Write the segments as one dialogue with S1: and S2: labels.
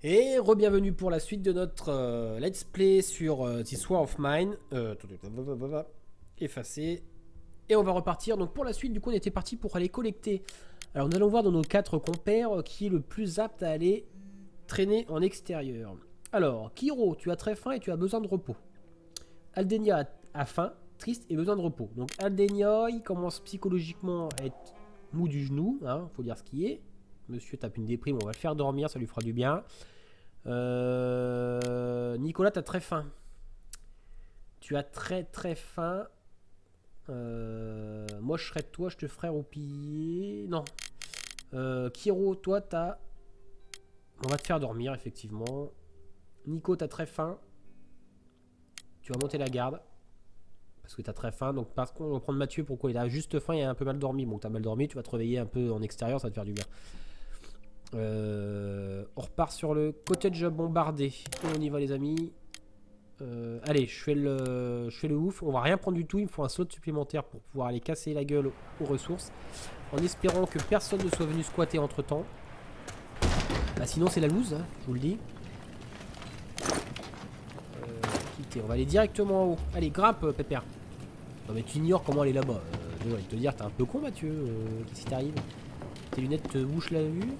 S1: Et re-bienvenue pour la suite de notre let's play sur This War of Mine. Effacer. Et on va repartir. Donc pour la suite, du coup, on était parti pour aller collecter. Alors nous allons voir dans nos 4 compères qui est le plus apte à aller traîner en extérieur. Alors, Kiro, tu as très faim et tu as besoin de repos. Aldenia a faim, triste et besoin de repos. Donc Aldenia, il commence psychologiquement à être mou du genou, hein, faut dire ce qui est. Monsieur tape une déprime, on va le faire dormir, ça lui fera du bien. Nicolas, tu as très faim. Tu as très faim. Moi, je serais de toi, je te ferais roupiller. Non. Kiro, toi, t'as... On va te faire dormir, effectivement. Nico, t'as très faim. Tu vas monter la garde. Parce que t'as très faim. Donc, parce qu'on va prendre Mathieu. Pourquoi il a juste faim et a un peu mal dormi. Bon, t'as mal dormi, tu vas te réveiller un peu en extérieur, ça va te faire du bien. On repart sur le cottage bombardé. Et on y va, les amis. Allez, je fais le ouf. On va rien prendre du tout. Il me faut un slot supplémentaire pour pouvoir aller casser la gueule aux ressources. En espérant que personne ne soit venu squatter entre temps. Bah, sinon, c'est la loose, hein, je vous le dis. Quitter. On va aller directement en haut. Allez, grimpe, Pépère. Non, mais tu ignores comment aller là-bas. Je vais te dire, t'es un peu con, Mathieu. Qu'est-ce qui t'arrive? Tes lunettes te bouchent la vue?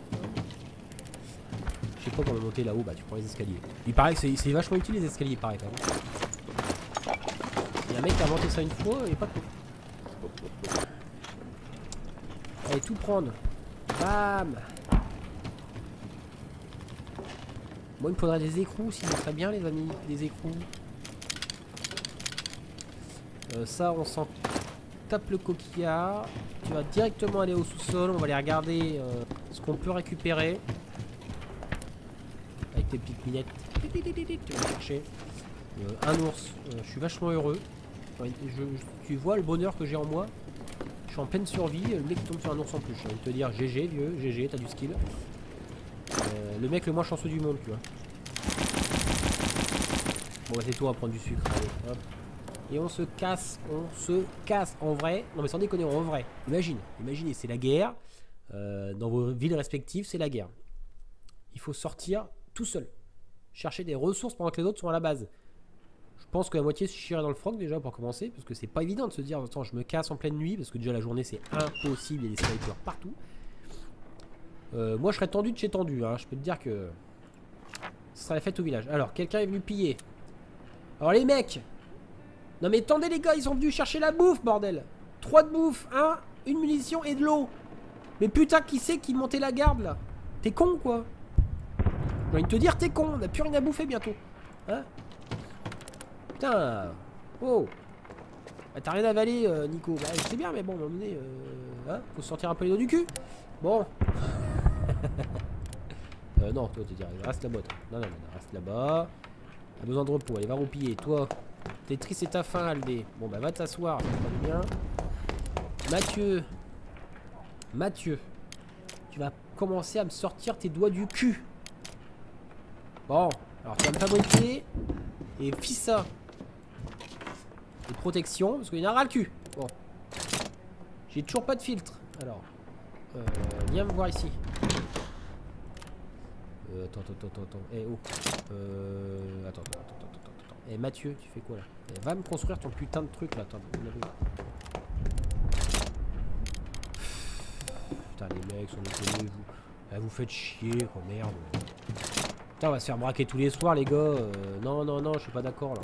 S1: Je sais pas comment monter là-haut. Bah, tu prends les escaliers. Il paraît que c'est vachement utile, les escaliers, pareil, quand même. Il y a un mec qui a inventé ça une fois et pas tout. Allez, tout prendre. Bam! Moi, il me faudrait des écrous, sinon ça serait bien, les amis. Des écrous. Ça, on s'en tape le coquillard. Tu vas directement aller au sous-sol. On va aller regarder ce qu'on peut récupérer. Avec tes petites minettes. Tu vas chercher. Un ours. Je suis vachement heureux. Tu vois le bonheur que j'ai en moi. Je suis en pleine survie. Le mec tombe sur un ours en plus. J'ai envie de te dire GG, vieux. GG, t'as du skill. Le mec le moins chanceux du monde, tu vois. Bon, bah, c'est toi à prendre du sucre. Allez, hop. Et on se casse en vrai. Non mais sans déconner, en vrai. Imaginez, c'est la guerre. Dans vos villes respectives, c'est la guerre. Il faut sortir tout seul. Chercher des ressources pendant que les autres sont à la base. Je pense que la moitié se chierait dans le froc déjà pour commencer. Parce que c'est pas évident de se dire, attends, je me casse en pleine nuit. Parce que déjà la journée c'est impossible, il y a des snipers partout. Moi je serais tendu de chez tendu, hein. Je peux te dire que ce sera la fête au village. Alors, quelqu'un est venu piller. Alors les mecs, non mais attendez les gars, ils sont venus chercher la bouffe, bordel. 3 de bouffe, une munition et de l'eau. Mais putain, qui c'est qui montait la garde là? T'es con quoi? J'ai envie de te dire, t'es con, on a plus rien à bouffer bientôt. Hein? Putain. Oh. Bah, t'as rien avalé, Nico. Bah je sais bien, mais bon, à un moment donné, hein, faut sortir un peu les dos du cul. Bon. Non, toi, tu dis, reste là-bas. Non, reste là-bas. T'as besoin de repos, allez, va roupiller. Toi, t'es triste et t'as faim, Aldé. Bon, bah, va t'asseoir, ça va bien. Mathieu, tu vas commencer à me sortir tes doigts du cul. Bon, alors tu vas me fabriquer et fis ça. Des protections, parce qu'il y en a ras le cul. Bon. J'ai toujours pas de filtre. Alors, viens me voir ici. Attends. Eh oh. Attends. Eh Mathieu, tu fais quoi là? Eh, va me construire ton putain de truc là. Attends. Putain les mecs, sont déconnés, vous. Ah, vous faites chier quoi, merde. Putain, on va se faire braquer tous les soirs les gars. Non, je suis pas d'accord là.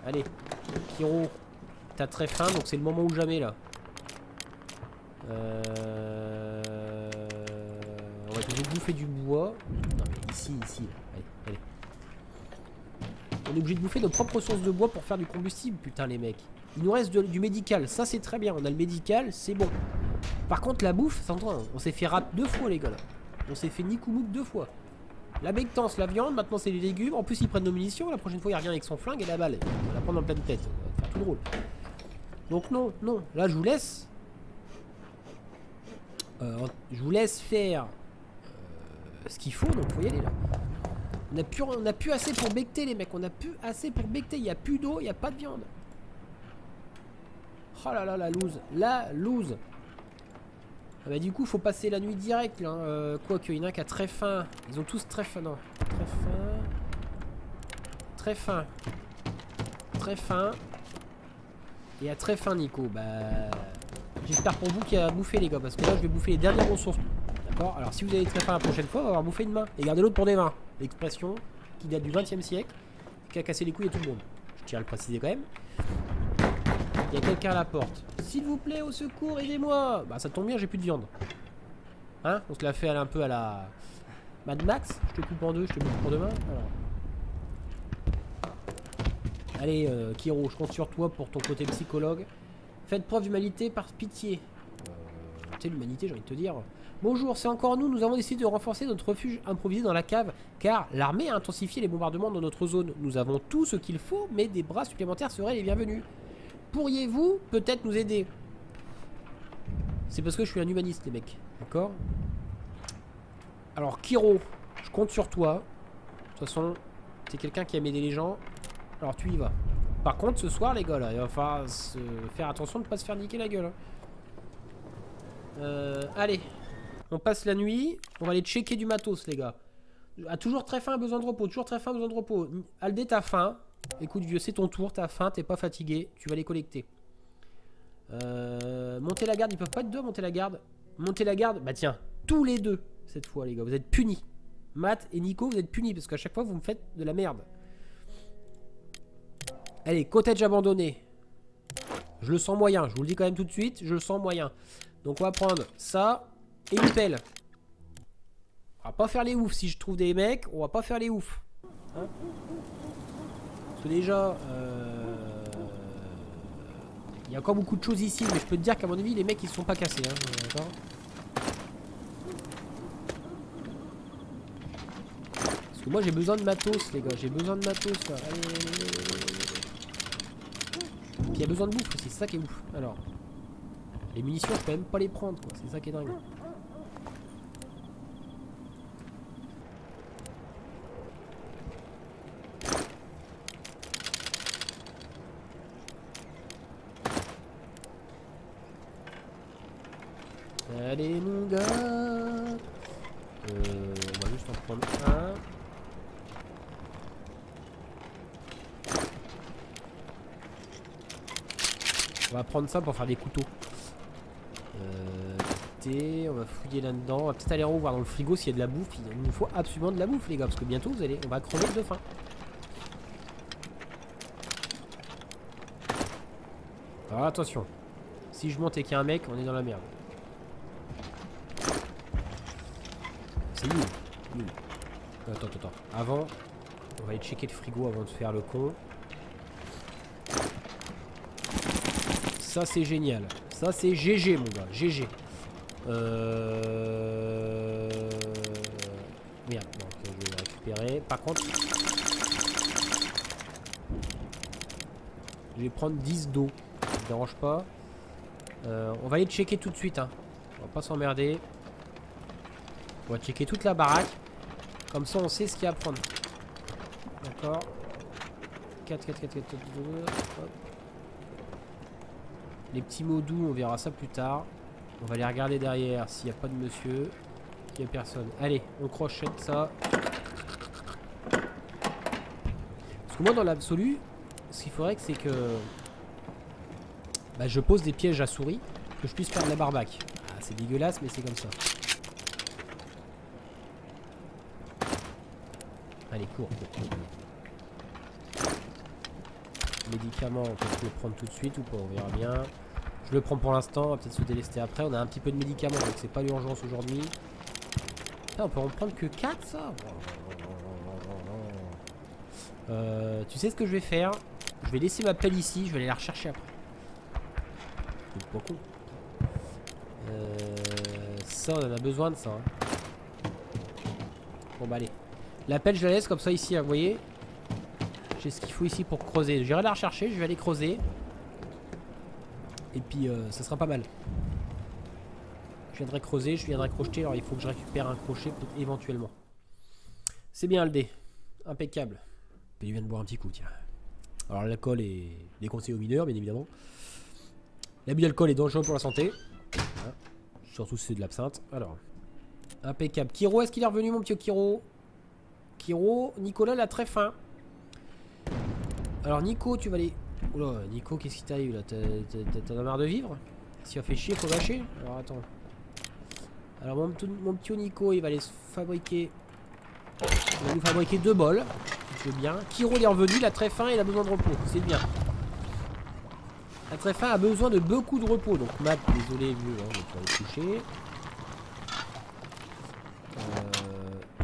S1: Allez, Kiro, t'as très faim donc c'est le moment ou jamais là. On va essayer de bouffer du bois. Non mais ici là. Allez. On est obligé de bouffer nos propres sources de bois pour faire du combustible, putain les mecs. Il nous reste du médical, ça c'est très bien. On a le médical, c'est bon. Par contre la bouffe, on s'est fait rap 2 fois les gars là. On s'est fait Nikoumouk 2 fois. La bectance, la viande, maintenant c'est les légumes. En plus ils prennent nos munitions, la prochaine fois il revient avec son flingue et la balle. On va la prendre en pleine tête, ça va faire tout drôle. Donc non, là je vous laisse. Je vous laisse faire ce qu'il faut, donc faut y aller là. On a plus assez pour becter les mecs, on a plus assez pour becter, il n'y a plus d'eau, il n'y a pas de viande. Oh là là, la loose. Ah bah du coup faut passer la nuit direct là. Quoique il y en a un qui a très faim. Ils ont tous très faim. Non. Très faim. Très faim. Très faim. Et à très faim Nico. Bah j'espère pour vous qu'il a bouffé les gars. Parce que là je vais bouffer les dernières ressources. D'accord. Alors si vous avez très faim la prochaine fois, on va avoir bouffé une main. Et gardez l'autre pour des mains. L'expression qui date du 20e siècle. Qui a cassé les couilles à tout le monde. Je tiens à le préciser quand même. Il y a quelqu'un à la porte. S'il vous plaît, au secours, aidez-moi. Bah ça tombe bien, j'ai plus de viande. Hein? On se l'a fait un peu à la Mad Max. Je te coupe en deux, je te coupe pour demain. Alors. Allez, Kiro, je compte sur toi pour ton côté psychologue. Faites preuve d'humanité par pitié. Tu sais, l'humanité, j'ai envie de te dire. Bonjour, c'est encore nous. Nous avons décidé de renforcer notre refuge improvisé dans la cave, car l'armée a intensifié les bombardements dans notre zone. Nous avons tout ce qu'il faut, mais des bras supplémentaires seraient les bienvenus. Pourriez-vous peut-être nous aider? C'est parce que je suis un humaniste, les mecs. D'accord? Alors, Kiro, je compte sur toi. De toute façon, t'es quelqu'un qui aime aider les gens. Alors, tu y vas. Par contre, ce soir, les gars, là, il va falloir faire attention de ne pas se faire niquer la gueule. Allez. On passe la nuit. On va aller checker du matos, les gars. A toujours très faim, besoin de repos. Toujours très faim, besoin de repos. Aldé, t'as faim. Écoute, vieux, c'est ton tour. T'as faim, t'es pas fatigué. Tu vas les collecter. Monter la garde. Ils peuvent pas être deux, monter la garde. Monter la garde. Bah tiens, tous les deux, cette fois, les gars. Vous êtes punis. Matt et Nico, vous êtes punis. Parce qu'à chaque fois, vous me faites de la merde. Allez, cottage abandonné. Je le sens moyen. Je vous le dis quand même tout de suite. Je le sens moyen. Donc, on va prendre ça. Et une pelle. On va pas faire les oufs. Si je trouve des mecs, on va pas faire les oufs. Hein? Parce que déjà, il y a encore beaucoup de choses ici. Mais je peux te dire qu'à mon avis, les mecs ils se sont pas cassés. Hein. D'accord. Parce que moi j'ai besoin de matos, les gars. J'ai besoin de matos. Là. Allez. Puis il y a besoin de bouffe aussi. C'est ça qui est ouf. Alors, les munitions, je peux même pas les prendre. C'est ça qui est dingue. Allez mon gars, on va juste en prendre un. On va prendre ça pour faire des couteaux. On va fouiller là-dedans. On va peut-être aller voir dans le frigo s'il y a de la bouffe. Il nous faut absolument de la bouffe les gars, parce que bientôt on va crever de faim. Alors attention, si je monte et qu'il y a un mec, on est dans la merde. C'est nul. Attends. Avant, on va aller checker le frigo avant de faire le con. Ça c'est génial. Ça c'est GG mon gars. GG. Merde, donc je vais le récupérer. Par contre, je vais prendre 10 d'eau. Ça ne dérange pas. On va aller checker tout de suite. Hein. On va pas s'emmerder. On va checker toute la baraque. Comme ça, on sait ce qu'il y a à prendre. D'accord. 4. Hop. Les petits mots doux, on verra ça plus tard. On va aller regarder derrière s'il n'y a pas de monsieur. Il n'y a personne. Allez, on crochette ça. Parce que moi, dans l'absolu, ce qu'il faudrait, c'est que je pose des pièges à souris, que je puisse faire de la barbaque. Ah, c'est dégueulasse, mais c'est comme ça. Allez, cours. Médicaments, on peut le prendre tout de suite ou pas, on verra bien. Je le prends pour l'instant, on va peut-être se délester après. On a un petit peu de médicaments, donc c'est pas l'urgence aujourd'hui. On peut en prendre que 4, ça. Tu sais ce que je vais faire? Je vais laisser ma pelle ici, je vais aller la rechercher après. C'est pas con. Ça, on en a besoin de ça. Hein. Bon, bah allez. La pelle, je la laisse comme ça ici, hein, vous voyez. J'ai ce qu'il faut ici pour creuser. J'irai la rechercher, je vais aller creuser. Et puis, ça sera pas mal. Je viendrai creuser, je viendrai crocheter. Alors, il faut que je récupère un crochet éventuellement. C'est bien, le dé. Impeccable. Et il vient de boire un petit coup, tiens. Alors, l'alcool est déconseillé aux mineurs, bien évidemment. L'abus d'alcool est dangereux pour la santé. Voilà. Surtout si c'est de l'absinthe. Alors. Impeccable. Kiro, est-ce qu'il est revenu, mon petit Kiro? Kiro, Nicolas, il a très faim. Alors, Nico, tu vas aller... Oula, Nico, qu'est-ce qui t'arrive là? T'en as marre de vivre? Si on fait chier, faut lâcher. Alors, attends. Alors, mon petit Nico, il va aller se fabriquer... Il va nous fabriquer 2 bols. C'est bien. Kiro, il est revenu, il a très faim et il a besoin de repos. C'est bien. La très faim a besoin de beaucoup de repos. Donc, Matt, désolé, vieux, hein, mais tu vas aller te coucher.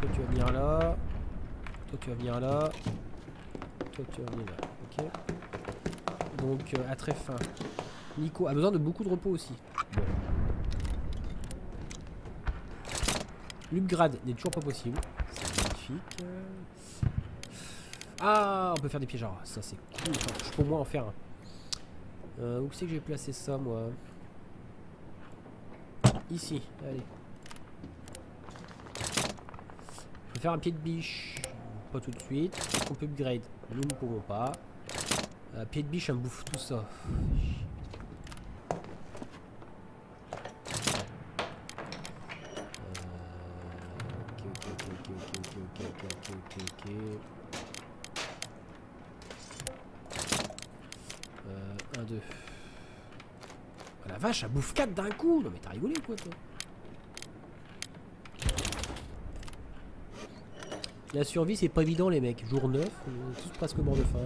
S1: Toi, tu vas venir là. Toi, tu vas venir là. Toi, tu vas venir là. Ok. Donc, à très faim. Nico a besoin de beaucoup de repos aussi. Bon. L'upgrade n'est toujours pas possible. C'est magnifique. Ah, on peut faire des pièges. Ah, ça, c'est cool. Enfin, je peux au moins en faire un. Où c'est que j'ai placé ça, moi? Ici. Allez. Je peux faire un pied de biche. Pas tout de suite. Est-ce qu'on peut upgrade? Nous ne pouvons pas. Pied de biche, ça me bouffe tout ça. Ok. 1, 2. Oh la vache, ça bouffe 4 d'un coup. Non mais t'as rigolé quoi toi? La survie c'est pas évident les mecs. Jour 9, on est tous presque morts de faim.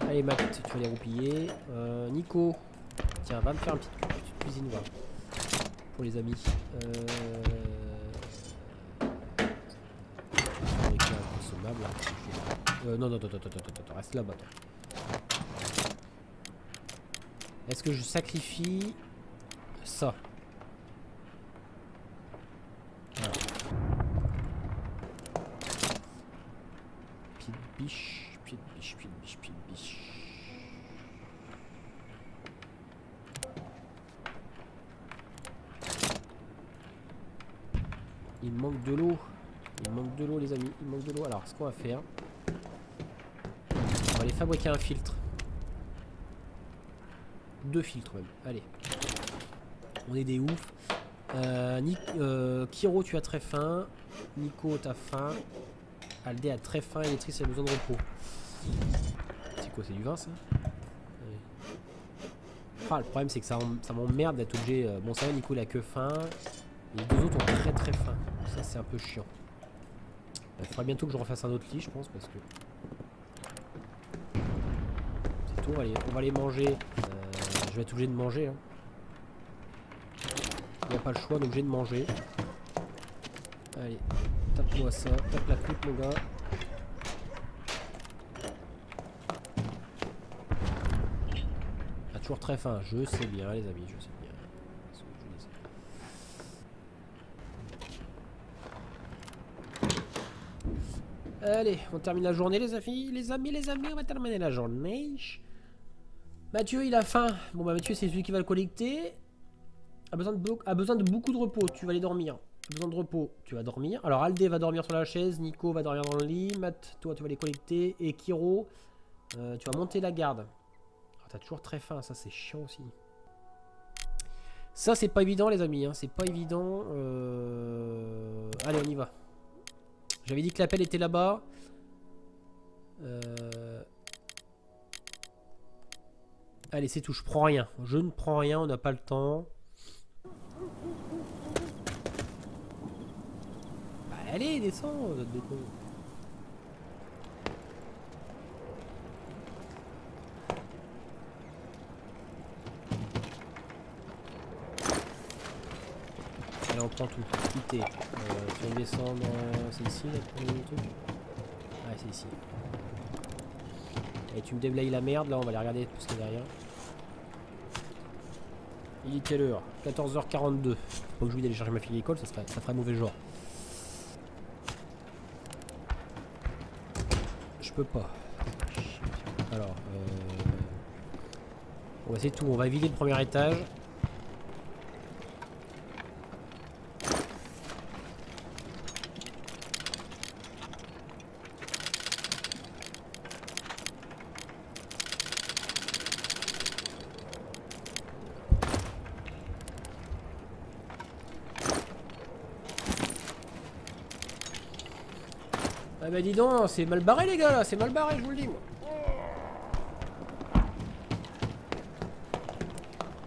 S1: Allez Matt, tu vas les roupiller. Nico, tiens, va me faire une petite cuisine va. Pour les amis. Non, reste là-bas. Est-ce que je sacrifie ça? Voilà. Pied de biche. Il manque de l'eau. Les amis. Il manque de l'eau. Alors, ce qu'on va faire... On va aller fabriquer un filtre. 2 filtres même. Allez. On est des oufs. Kiro, tu as très faim. Nico, t'as faim. Aldé a très faim. Electrice a besoin de repos. C'est quoi? C'est du vin ça? Ah, le problème c'est que ça m'emmerde d'être obligé. Bon, ça va, Nico il a que faim. Les 2 autres ont très faim. Ça, c'est un peu chiant. Il faudra bientôt que je refasse un autre lit, je pense, parce que. C'est tout. Allez, on va aller manger. Je vais être obligé de manger. Hein. Il n'y a pas le choix, on est obligé de manger. Allez, tape-moi ça. Tape la coupe, mon gars. A toujours très faim. Je sais bien, les amis, je sais bien. Allez, on termine la journée, les amis. Les amis, on va terminer la journée. Mathieu, il a faim. Bon, bah, Mathieu, c'est celui qui va le collecter. A besoin de beaucoup de repos. Tu vas aller dormir. A besoin de repos. Tu vas dormir. Alors, Aldé va dormir sur la chaise. Nico va dormir dans le lit. Matt, toi, tu vas les collecter. Et Kiro, tu vas monter la garde. Oh, t'as toujours très faim. Ça, c'est chiant aussi. Ça, c'est pas évident, les amis. Hein. C'est pas évident. Allez, on y va. J'avais dit que l'appel était là-bas. Allez, c'est tout. Je prends rien. Je ne prends rien. On n'a pas le temps. Bah, allez, descends. Allez, on prend tout. Quitter. Tu vas descendre. C'est ici, là, le truc. Ouais, c'est ici. Et tu me déblayes la merde, là, on va aller regarder tout ce qu'il y a derrière. Il est quelle heure? 14h42. Faut que je lui d'aller chercher ma fille à l'école, ça ferait mauvais genre. Je peux pas. Alors, on va c'est tout, on va vider le premier étage. Ah bah dis donc, c'est mal barré les gars là, c'est mal barré, je vous le dis moi.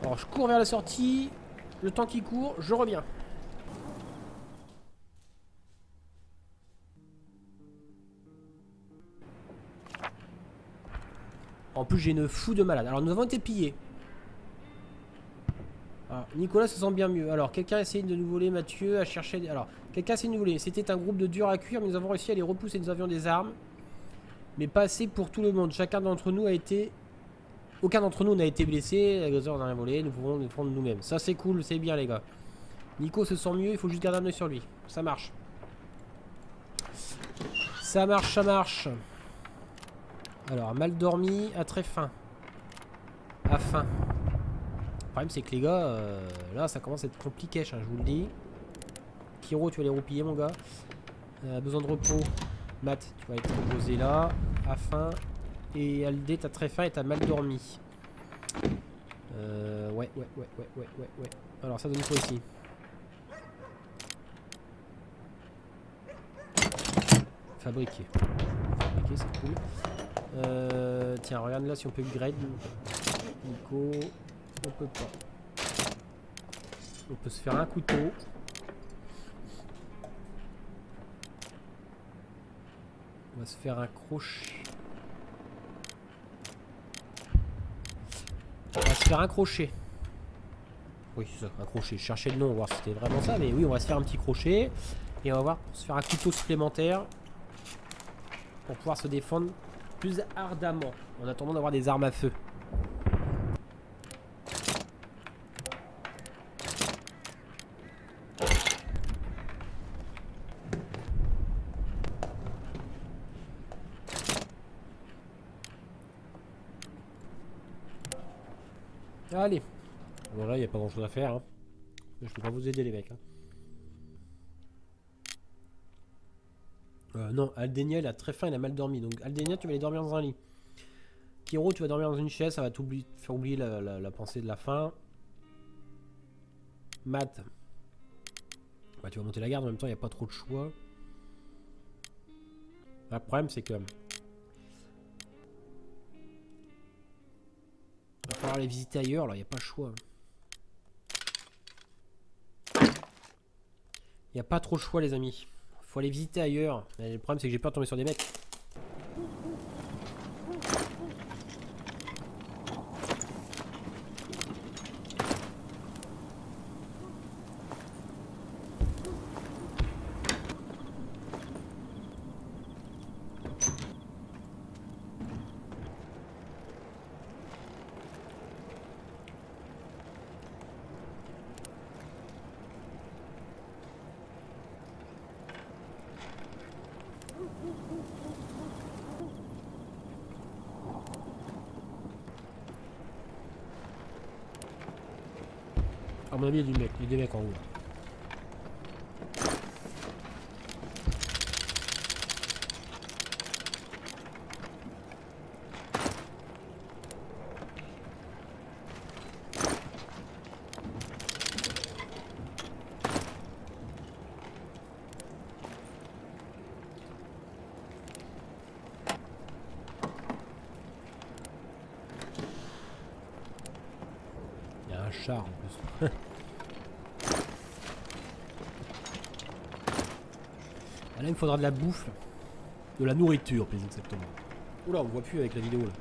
S1: Alors je cours vers la sortie, le temps qui court, je reviens. En plus j'ai une fou de malade. Alors nous avons été pillés. Alors, Nicolas se sent bien mieux. Alors quelqu'un essaye de nous voler, Mathieu a cherché... Alors quelqu'un essaye de nous voler. C'était un groupe de durs à cuire, mais nous avons réussi à les repousser. Nous avions des armes. Mais pas assez pour tout le monde. Chacun d'entre nous a été... Aucun d'entre nous n'a été blessé. L'agresseur n'a rien volé. Nous pouvons nous défendre nous-mêmes. Ça c'est cool, c'est bien les gars. Nico se sent mieux, il faut juste garder un oeil sur lui. Ça marche. Ça marche, ça marche. Alors, mal dormi, à très faim. À faim. Le problème c'est que les gars, là ça commence à être compliqué, hein, je vous le dis. Kiro, tu vas les roupiller mon gars. Besoin de repos. Matt, tu vas être reposé là. À faim. Et Aldé, t'as très faim et t'as mal dormi. Ouais. Alors ça donne quoi ici? Fabriquer. Fabriquer, c'est cool. Tiens, regarde là si on peut upgrade. Nico. On peut pas. On peut se faire un couteau. On va se faire un crochet. On va se faire un crochet. Oui, c'est ça, un crochet. Je cherchais le nom, voir si c'était vraiment ça. Mais oui, on va se faire un petit crochet. Et on va voir pour se faire un couteau supplémentaire. Pour pouvoir se défendre plus ardemment. En attendant d'avoir des armes à feu. Allez. Bon là, il n'y a pas grand chose à faire. Hein. Je peux pas vous aider les mecs. Hein. Non, Aldénia, il a très faim, il a mal dormi. Donc Aldénia, tu vas aller dormir dans un lit. Kiro, tu vas dormir dans une chaise, ça va te faire oublier la pensée de la faim. Matt. Bah, tu vas monter la garde, en même temps, il n'y a pas trop de choix. Le problème, c'est que... il va falloir aller visiter ailleurs, là, il n'y a pas le choix. Il n'y a pas trop de choix, les amis. Faut aller visiter ailleurs. Mais le problème, c'est que j'ai peur de tomber sur des mecs. À mon avis, il y a des mecs en haut. Il y a un char en plus. Là, il me faudra de la bouffe. De la nourriture, plus exactement. Oula, on voit plus avec la vidéo là.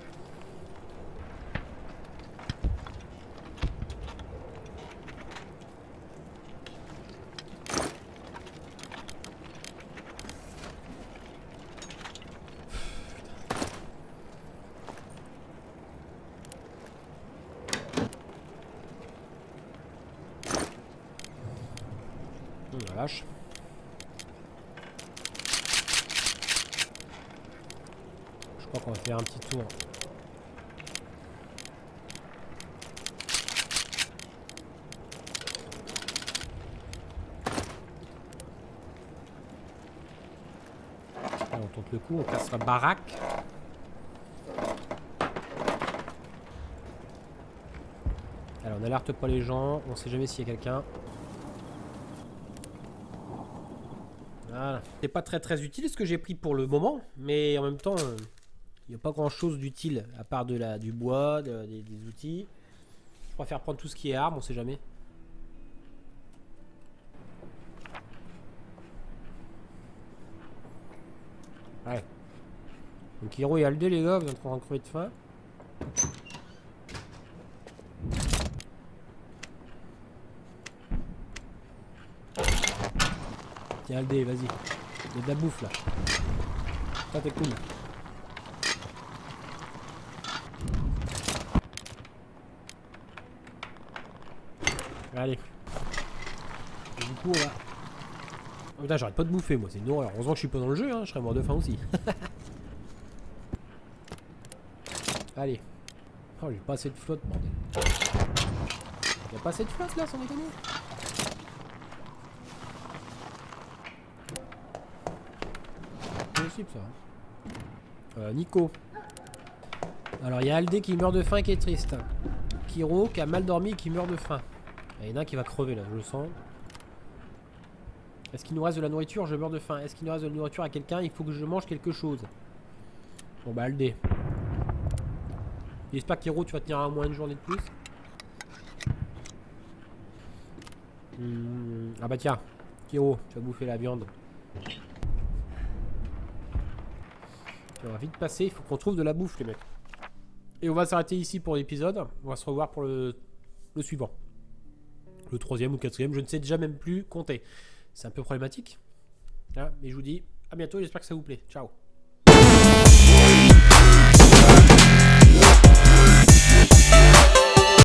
S1: Oh la vache. Je crois qu'on va faire un petit tour. Allez, on tente le coup, on casse la baraque. Alors on alerte pas les gens, on sait jamais s'il y a quelqu'un. Voilà. C'est pas très utile ce que j'ai pris pour le moment, mais en même temps, il n'y a pas grand chose d'utile à part du bois, des outils. Je préfère prendre tout ce qui est armes, on sait jamais. Ouais. Donc Hiro et Aldé les gars, vous êtes en train de crever de faim. Tiens Aldé, vas-y. Il y a de la bouffe là. Ça t'es cool. Allez. Et du coup on va... Oh putain, j'arrête pas de bouffer moi, c'est une horreur. Heureusement que je suis pas dans le jeu, hein, je serais mort de faim aussi. Allez. Oh, j'ai pas assez de flotte, bordel. Y'a pas assez de flotte là, sans déconner. C'est possible ça. Nico. Alors, il y a Aldé qui meurt de faim et qui est triste. Kiro qui a mal dormi et qui meurt de faim. Il y en a un qui va crever là, je le sens. Est-ce qu'il nous reste de la nourriture? Je meurs de faim. Est-ce qu'il nous reste de la nourriture à quelqu'un? Il faut que je mange quelque chose. Bon bah Aldé. J'espère qu'Hiro tu vas tenir à moins une journée de plus. Ah bah tiens, Hiro, tu vas bouffer la viande. On va vite passer, il faut qu'on trouve de la bouffe les mecs. Et on va s'arrêter ici pour l'épisode. On va se revoir pour le suivant. Le troisième ou quatrième, je ne sais déjà même plus compter. C'est un peu problématique. Ah, mais je vous dis à bientôt, j'espère que ça vous plaît. Ciao.